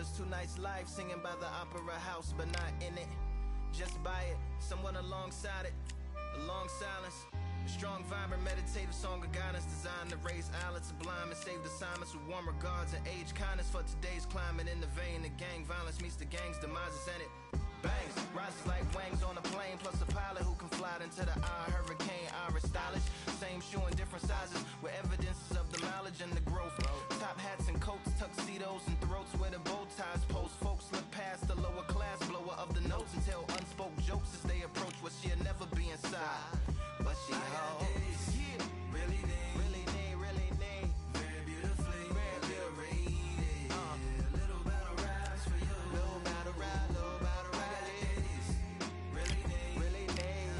was 2 nights live singing by the opera house, but not in it. Just by it, someone alongside it. A long silence, a strong, vibrant, meditative song of guidance designed to raise eyelids sublime and save assignments with warm regards and age kindness for today's climate. In the vein of gang violence meets the gang's demises, and it bangs, rises like wings on a plane, plus a pilot who can fly into the eye. Hurricane, Irish stylish, same shoe in different sizes with evidences of the mileage and the growth. Top hats and coats, tuxedos and throats where the bow ties post. Folks look past the lower class blower of the notes and tell unspoke jokes as they approach what she'll never be inside. But she holds, yeah, really need, very beautifully, very rated. Little battle rise for you, little battle ride, little battle ride. Really need,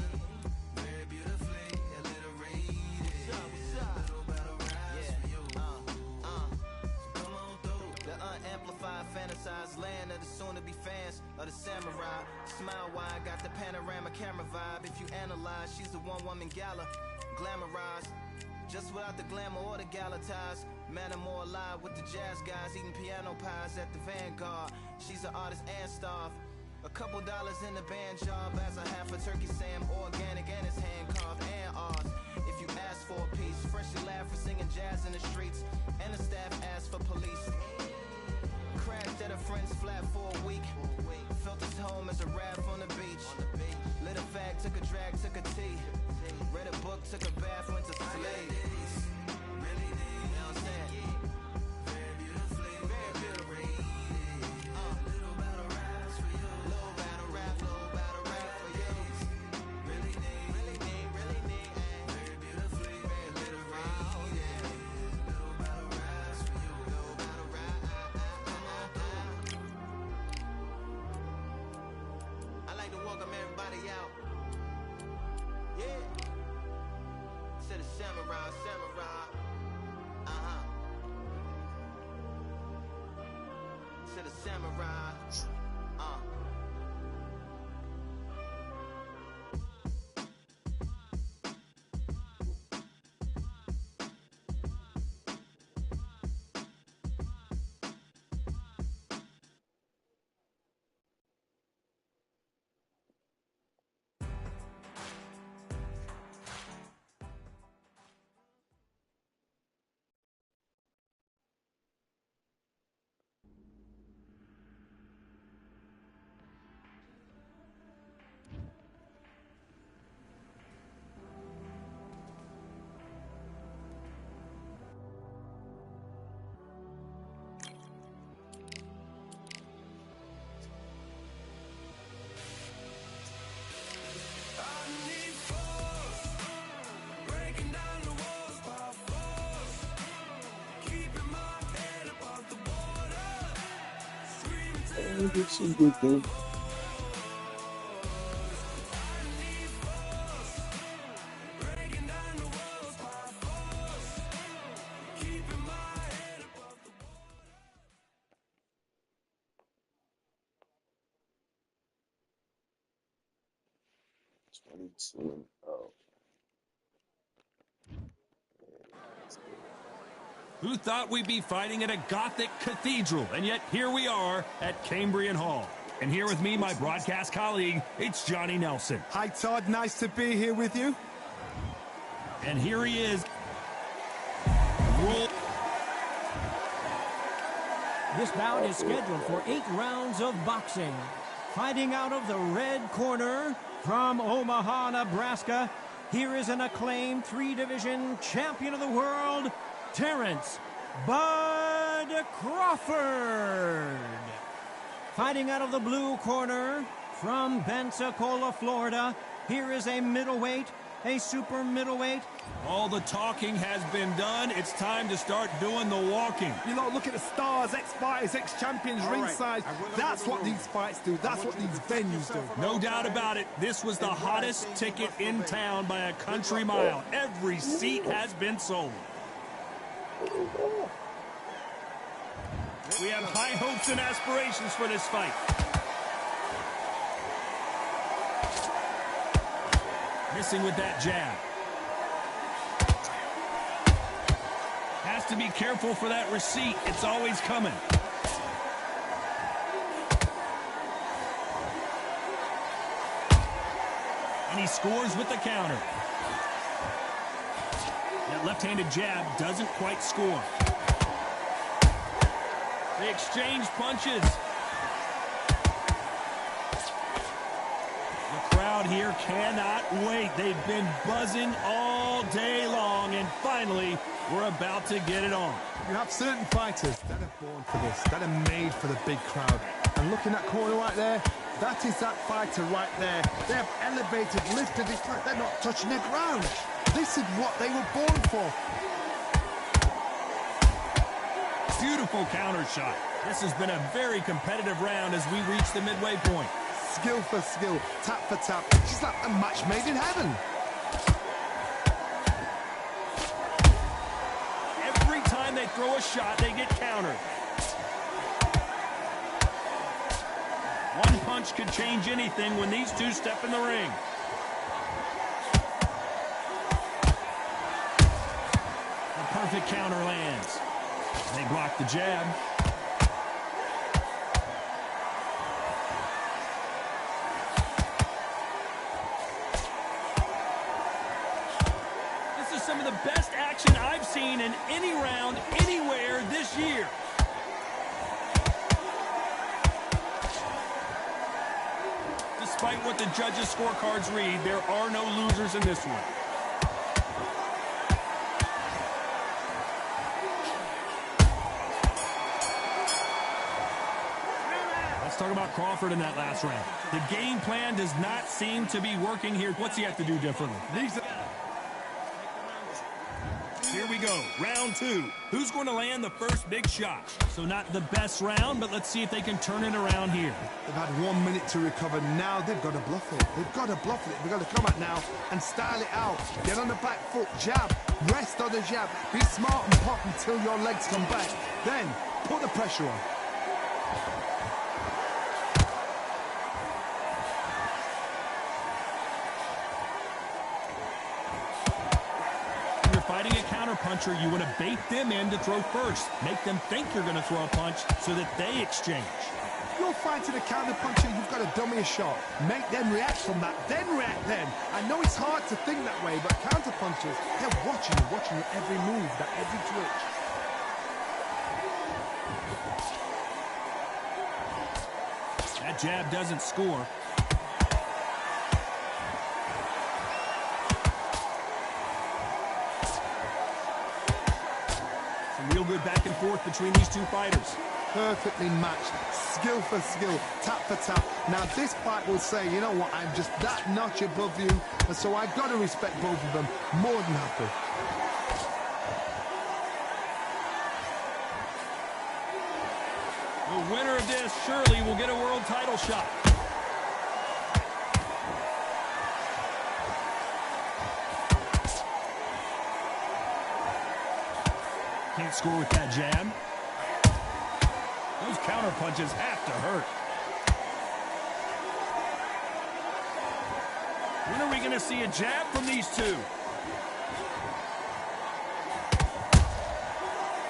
very beautifully, alliterated. What's up? Little battle rise for you. So come on through. The unamplified, fantasized land of the soon-to-be fans of the samurai. Smile wide, got the panorama camera vibe. If you analyze, she's the one-woman gala, glamorized, just without the glamour or the gala ties. Man, I'm more alive with the jazz guys, eating piano pies at the Vanguard. She's an artist and staff. A couple dollars in the band job as a half a turkey Sam, organic and it's hand carved and ours. If you ask for a piece, freshly laugh for singing jazz in the streets, and the staff asked for police. Crashed at a friend's flat for a week. Felt his home as a raft on the beach. Lit a fag, took a drag, took a tea. Read a book, took a bath, went to sleep. Really need, you know what I'm saying? Very beautifully, very beautifully. Little battle raps for you. Little battle rap for you. Really need, very beautifully, very literary. Little battle raps for you. Little battle rap. I like to welcome everybody out. Yeah. To the samurai. To the samurai. Who thought we'd be fighting at a Gothic cathedral? And yet here we are at Cambrian Hall. And here with me, my broadcast colleague, it's Johnny Nelson. Hi, Todd. Nice to be here with you. And here he is. This bout is scheduled for 8 rounds of boxing. Fighting out of the red corner from Omaha, Nebraska, here is an acclaimed 3-division champion of the world, Terrence Bud Crawford. Fighting out of the blue corner from Pensacola, Florida, here is a middleweight, a super middleweight. All the talking has been done. It's time to start doing the walking. You know, look at the stars, ex-fighters, ex-champions ringside. That's what these fights do. That's what these venues do. No doubt about it. This was the hottest ticket in town by a country mile. Every seat has been sold. We have high hopes and aspirations for this fight. Missing with that jab. Has to be careful for that receipt. It's always coming. And he scores with the counter. That left-handed jab doesn't quite score. They exchange punches. The crowd here cannot wait. They've been buzzing all day long, and finally, we're about to get it on. You have certain fighters that are born for this, that are made for the big crowd. And look in that corner right there, that is that fighter right there. They have elevated, lifted, it's like they're not touching the ground. This is what they were born for. Beautiful counter shot. This has been a very competitive round as we reach the midway point. Skill for skill, tap for tap. It's like a match made in heaven. Every time they throw a shot, they get countered. One punch could change anything when these two step in the ring. The perfect counter lands. They block the jab. This is some of the best action I've seen in any round, anywhere this year. Despite what the judges' scorecards read, there are no losers in this one. Talk about Crawford in that last round. The game plan does not seem to be working here. What's he have to do differently? Here we go, round two. Who's going to land the first big shot? So not the best round, but let's see if they can turn it around here. They've had 1 minute to recover. Now they've got to bluff it. They've got to bluff it. They've got to come out now and style it out. Get on the back foot, jab, rest on the jab. Be smart and pop until your legs come back. Then put the pressure on. Fighting a counter-puncher, you want to bait them in to throw first. Make them think you're going to throw a punch so that they exchange. You're fighting a counter-puncher, you've got to dummy a shot. Make them react from that, then react then. I know it's hard to think that way, but counter-punchers, they're watching you every move, that every twitch. That jab doesn't score. Real good back and forth between these two fighters. Perfectly matched, skill for skill, tap for tap. Now this fight will say, you know what, I'm just that notch above you, and so I've got to respect both of them more than happy. The winner of this surely will get a world title shot. Can't score with that jab. Those counter punches have to hurt. When are we going to see a jab from these two?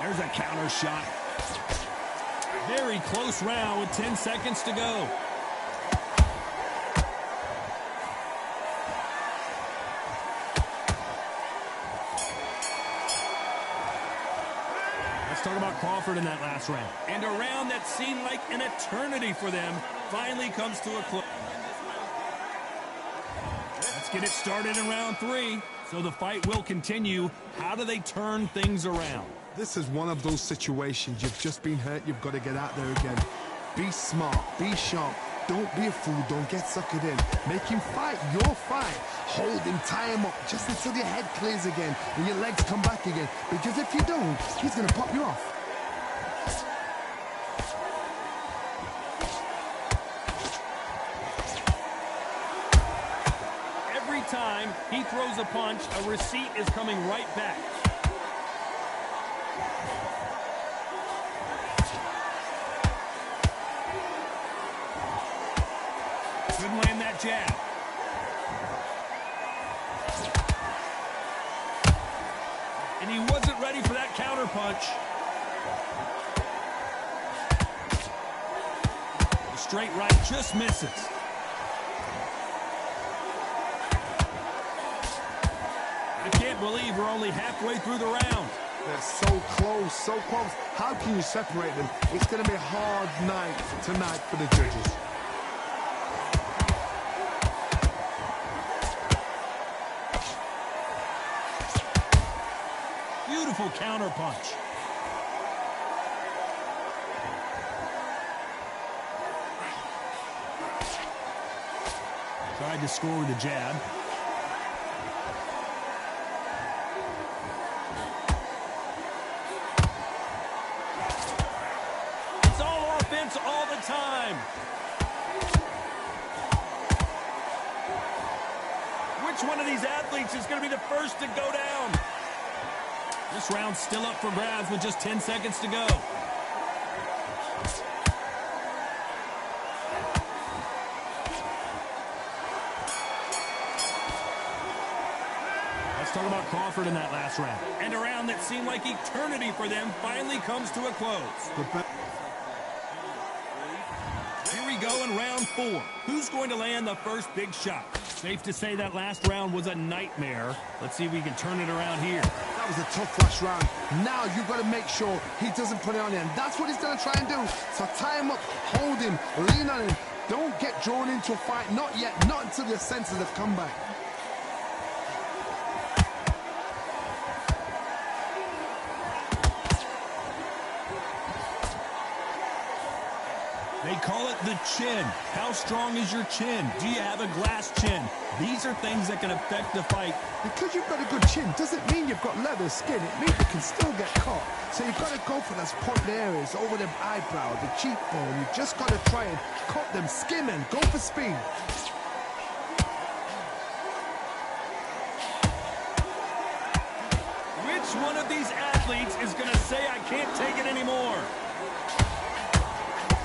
There's a counter shot. Very close round with 10 seconds to go. Let's talk about Crawford in that last round. And a round that seemed like an eternity for them finally comes to a close. Let's get it started in round three. So the fight will continue. How do they turn things around? This is one of those situations. You've just been hurt. You've got to get out there again. Be smart. Be sharp. Don't be a fool. Don't get suckered in. Make him fight your fight. Hold him, tie him up, just until your head clears again and your legs come back again. Because if you don't, he's going to pop you off. Every time he throws a punch, a receipt is coming right back. Couldn't land that jab. And he wasn't ready for that counter punch. The straight right just misses. can't believe we're only halfway through the round. They're so close, so close. How can you separate them? It's going to be a hard night tonight for the judges. Beautiful counter punch. Tried to score with a jab. It's all offense all the time. Which one of these athletes is going to be the first to go down? This round's still up for grabs with just 10 seconds to go. Let's talk about Crawford in that last round. And a round that seemed like eternity for them finally comes to a close. Here we go in round 4. Who's going to land the first big shot? Safe to say that last round was a nightmare. Let's see if we can turn it around here. That was a tough last round. Now you've got to make sure he doesn't put it on you, and that's what he's going to try and do. So tie him up, hold him, lean on him. Don't get drawn into a fight. Not yet. Not until your senses have come back. They call it the chin. How strong is your chin? Do you have a glass chin? These are things that can affect the fight. Because you've got a good chin doesn't mean you've got leather skin. It means you can still get caught. So you've got to go for those point areas, over the eyebrow, the cheekbone. You've just got to try and cut them, skim them, go for speed. Which one of these athletes is going to say, I can't take it anymore?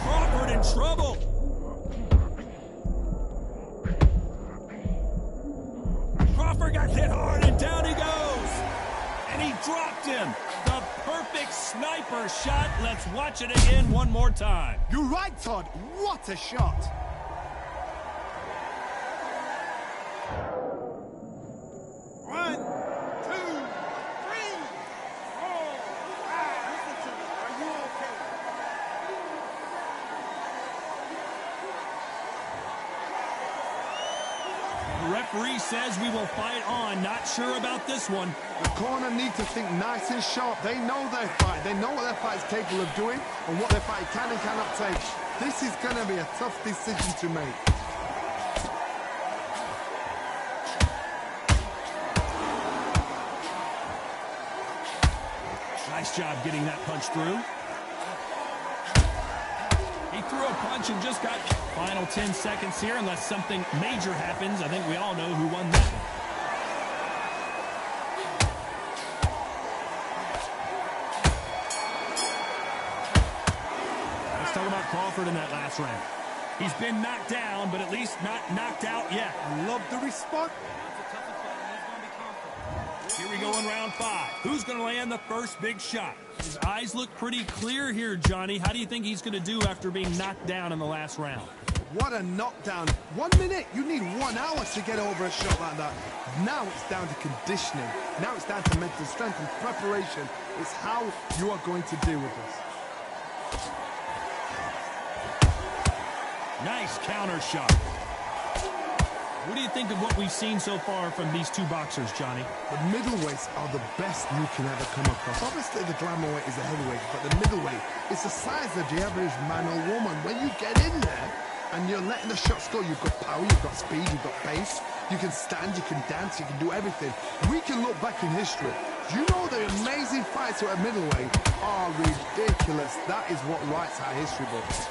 Crawford in trouble. Crawford got hit hard, and down he goes. And he dropped him. The perfect sniper shot. Let's watch it again one more time. You're right, Todd. What a shot. Referee says we will fight on. Not sure about this one. The corner need to think nice and sharp. They know their fight. They know what their fight is capable of doing and what their fight can and cannot take. This is going to be a tough decision to make. Nice job getting that punch through. He threw a punch and just got final 10 seconds here. Unless something major happens, I think we all know who won that one. Let's talk about Crawford in that last round. He's been knocked down, but at least not knocked out yet. I love the response. Here we go in round 5. Who's going to land the first big shot? His eyes look pretty clear here, Johnny. How do you think he's going to do after being knocked down in the last round? What a knockdown. 1 minute. You need 1 hour to get over a shot like that. Now it's down to conditioning. Now it's down to mental strength and preparation. It's how you are going to deal with this. Nice counter shot. What do you think of what we've seen so far from these two boxers, Johnny? The middleweights are the best you can ever come across. Obviously, the glamour weight is the heavyweight, but the middleweight is the size of the average man or woman. When you get in there and you're letting the shots go, you've got power, you've got speed, you've got pace. You can stand, you can dance, you can do everything. We can look back in history. You know the amazing fights at middleweight are ridiculous. That is what writes our history books.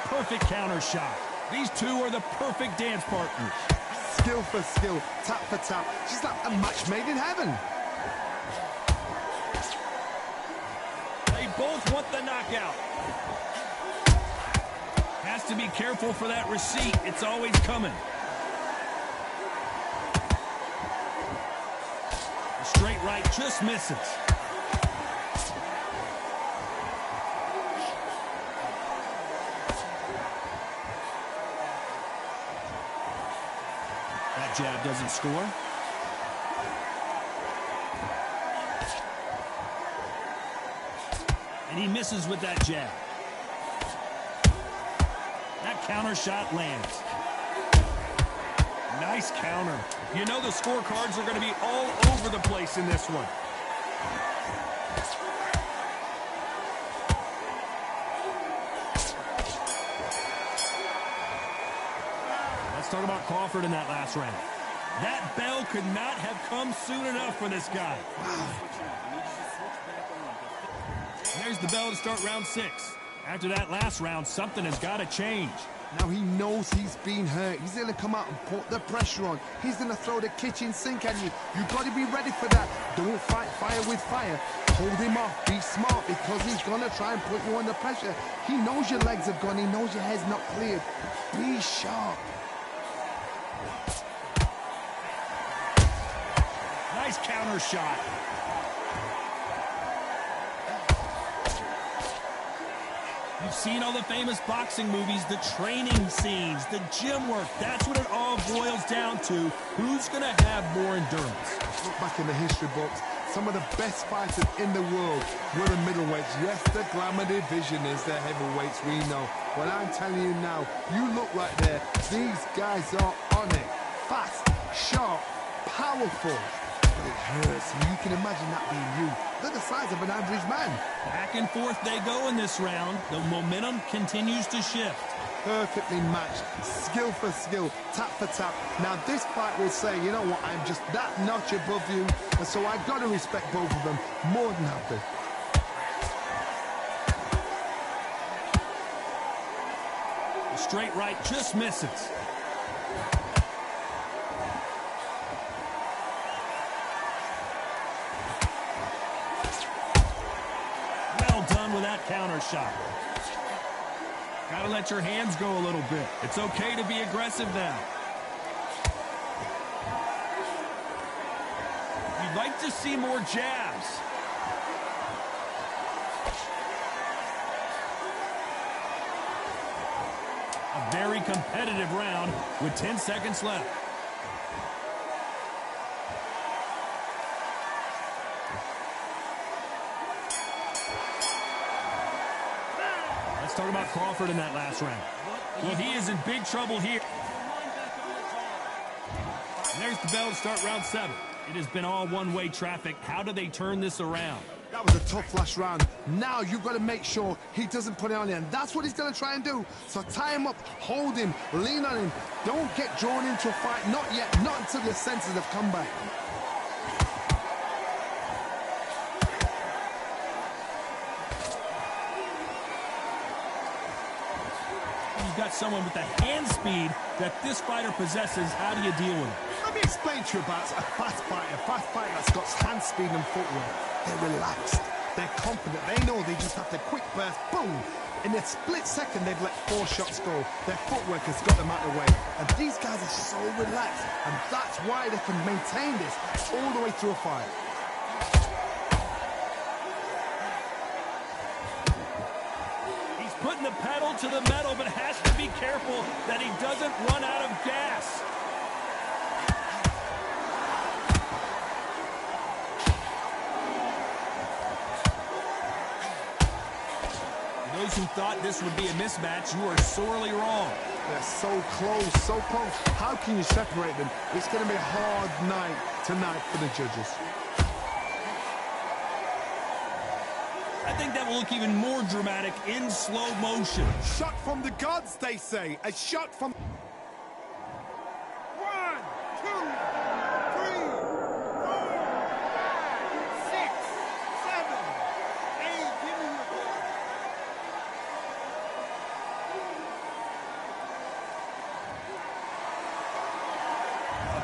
Perfect counter shot. These two are the perfect dance partners. Skill for skill, tap for tap. Just like a match made in heaven. They both want the knockout. Has to be careful for that receipt. It's always coming. The straight right just misses. jab doesn't score. And he misses with that jab. That counter shot lands. Nice counter. You know the scorecards are going to be all over the place in this one. Let's talk about Crawford in that last round. That bell could not have come soon enough for this guy. There's the bell to start round 6. After that last round, something has got to change. Now he knows he's been hurt. He's going to come out and put the pressure on. He's going to throw the kitchen sink at you. You've got to be ready for that. Don't fight fire with fire. Hold him off. Be smart because he's going to try and put you under pressure. He knows your legs have gone. He knows your head's not cleared. Be sharp. Nice counter shot. You've seen all the famous boxing movies, the training scenes, the gym work. That's what it all boils down to. Who's going to have more endurance? Look back in the history books. Some of the best fighters in the world were the middleweights. Yes, the glamour division is the heavyweights, we know. But I'm telling you now, you look right there. These guys are on it. Fast, sharp, powerful. But it hurts, and you can imagine that being you. They're the size of an average man. Back and forth they go in this round. The momentum continues to shift. Perfectly matched, skill for skill, tap for tap. Now this fight will say, you know what, I'm just that notch above you, and so I've got to respect both of them more than happy. The straight right just misses. With that counter shot. Gotta let your hands go a little bit. It's okay to be aggressive now. You'd like to see more jabs. A very competitive round with 10 seconds left. Let's talk about Crawford in that last round. Well, he is in big trouble here. And there's the bell to start round 7. It has been all one-way traffic. How do they turn this around? That was a tough last round. Now you've got to make sure he doesn't put it on you, and that's what he's going to try and do. So tie him up, hold him, lean on him. Don't get drawn into a fight. Not yet. Not until your senses have come back. You've got someone with the hand speed that this fighter possesses. How do you deal with it? Let me explain to you about a fast fighter that's got hand speed and footwork. They're relaxed. They're confident. They know they just have to quick burst, boom. In a split second, they've let 4 shots go. Their footwork has got them out of the way. And these guys are so relaxed. And that's why they can maintain this all the way through a fight. Putting the pedal to the metal, but has to be careful that he doesn't run out of gas. Those who thought this would be a mismatch, you are sorely wrong. They're so close, so close. How can you separate them? It's going to be a hard night tonight for the judges. I think that will look even more dramatic in slow motion. Shot from the gods, they say. A shot from... 1, 2, 3, 4, 5, 6, 7, 8. Give me your ball.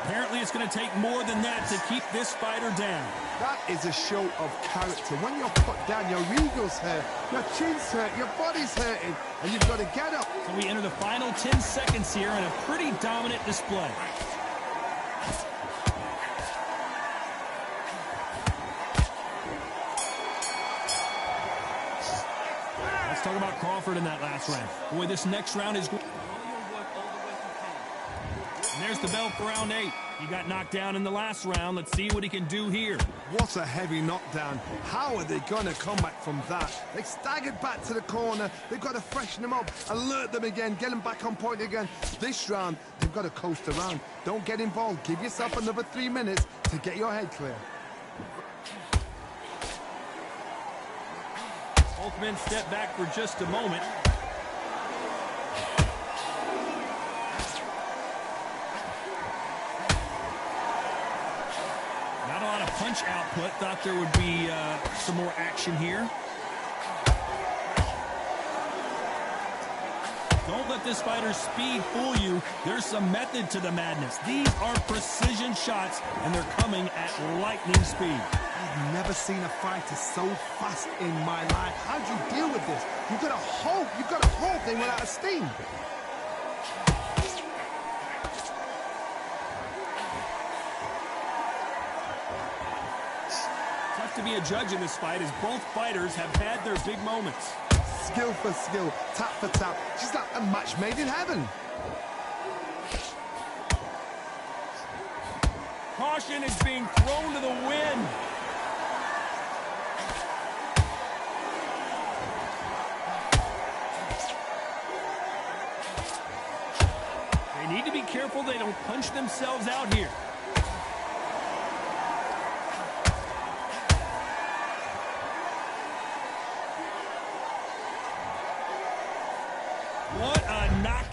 Apparently it's going to take more than that to keep this fighter down. That is a show of character. When you're put down, your ego's hurt, your chin's hurt, your body's hurting, and you've got to get up. So we enter the final 10 seconds here in a pretty dominant display. Let's talk about Crawford in that last round. Boy, this next round is... And there's the bell for round 8. He got knocked down in the last round. Let's see what he can do here. What a heavy knockdown. How are they going to come back from that? They staggered back to the corner. They've got to freshen them up, alert them again, get them back on point again. This round, they've got to coast around. Don't get involved. Give yourself another 3 minutes to get your head clear. Both men step back for just a moment. Not a lot of punch output. Thought there would be some more action here. Don't let this fighter's speed fool you. There's some method to the madness. These are precision shots, and they're coming at lightning speed. I've never seen a fighter so fast in my life. How do you deal with this? You've got to hope they run out of steam. Tough to be a judge in this fight, as both fighters have had their big moments. Skill for skill, tap for tap. She's like a match made in heaven. Caution is being thrown to the wind. They need to be careful they don't punch themselves out here. What a knockdown.